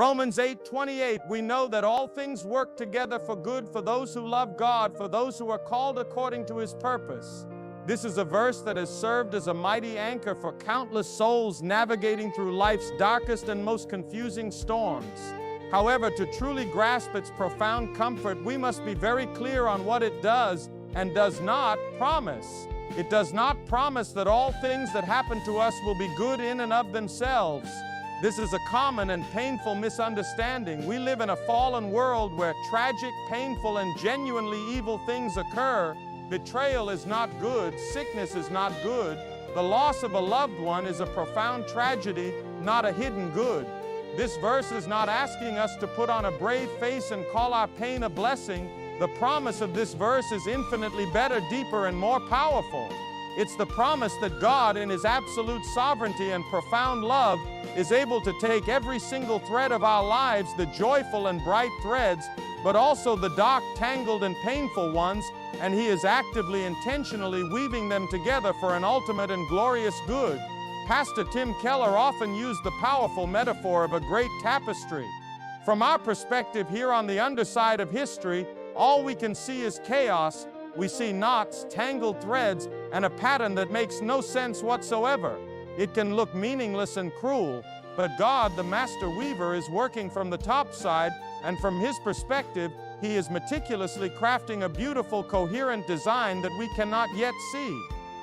Romans 8:28, we know that all things work together for good for those who love God, for those who are called according to His purpose. This is a verse that has served as a mighty anchor for countless souls navigating through life's darkest and most confusing storms. However, to truly grasp its profound comfort, we must be very clear on what it does and does not promise. It does not promise that all things that happen to us will be good in and of themselves. This is a common and painful misunderstanding. We live in a fallen world where tragic, painful, and genuinely evil things occur. Betrayal is not good. Sickness is not good. The loss of a loved one is a profound tragedy, not a hidden good. This verse is not asking us to put on a brave face and call our pain a blessing. The promise of this verse is infinitely better, deeper, and more powerful. It's the promise that God, in His absolute sovereignty and profound love, is able to take every single thread of our lives, the joyful and bright threads, but also the dark, tangled, and painful ones, and He is actively, intentionally weaving them together for an ultimate and glorious good. Pastor Tim Keller often used the powerful metaphor of a great tapestry. From our perspective here on the underside of history, all we can see is chaos. We see knots, tangled threads, and a pattern that makes no sense whatsoever. It can look meaningless and cruel, but God, the master weaver, is working from the top side, and from His perspective, He is meticulously crafting a beautiful, coherent design that we cannot yet see.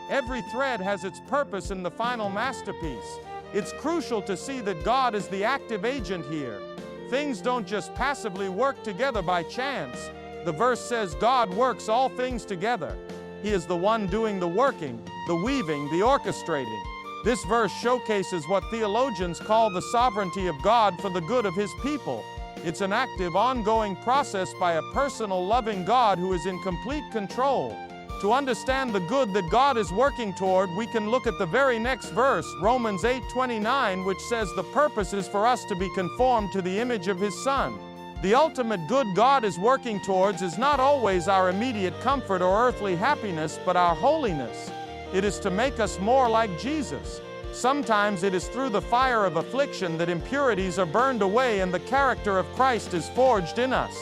Every thread has its purpose in the final masterpiece. It's crucial to see that God is the active agent here. Things don't just passively work together by chance. The verse says God works all things together. He is the one doing the working, the weaving, the orchestrating. This verse showcases what theologians call the sovereignty of God for the good of His people. It's an active, ongoing process by a personal, loving God who is in complete control. To understand the good that God is working toward, we can look at the very next verse, Romans 8:29, which says the purpose is for us to be conformed to the image of His Son. The ultimate good God is working towards is not always our immediate comfort or earthly happiness, but our holiness. It is to make us more like Jesus. Sometimes it is through the fire of affliction that impurities are burned away and the character of Christ is forged in us.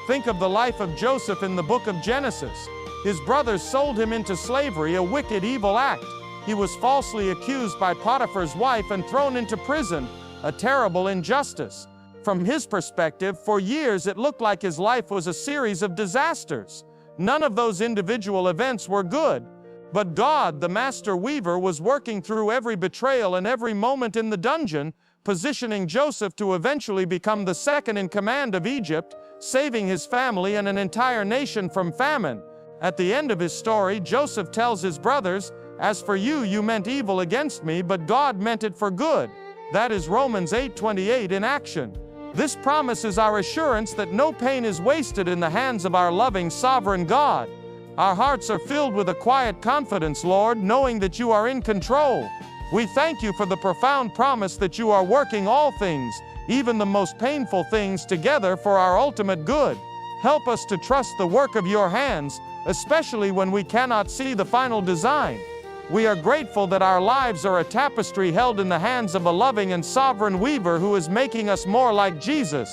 Think of the life of Joseph in the book of Genesis. His brothers sold him into slavery, a wicked, evil act. He was falsely accused by Potiphar's wife and thrown into prison, a terrible injustice. From his perspective, for years it looked like his life was a series of disasters. None of those individual events were good. But God, the master weaver, was working through every betrayal and every moment in the dungeon, positioning Joseph to eventually become the second in command of Egypt, saving his family and an entire nation from famine. At the end of his story, Joseph tells his brothers, "As for you, you meant evil against me, but God meant it for good." That is Romans 8:28 in action. This promise is our assurance that no pain is wasted in the hands of our loving, sovereign God. Our hearts are filled with a quiet confidence, Lord, knowing that you are in control. We thank you for the profound promise that you are working all things, even the most painful things, together for our ultimate good. Help us to trust the work of your hands, especially when we cannot see the final design. We are grateful that our lives are a tapestry held in the hands of a loving and sovereign weaver who is making us more like Jesus.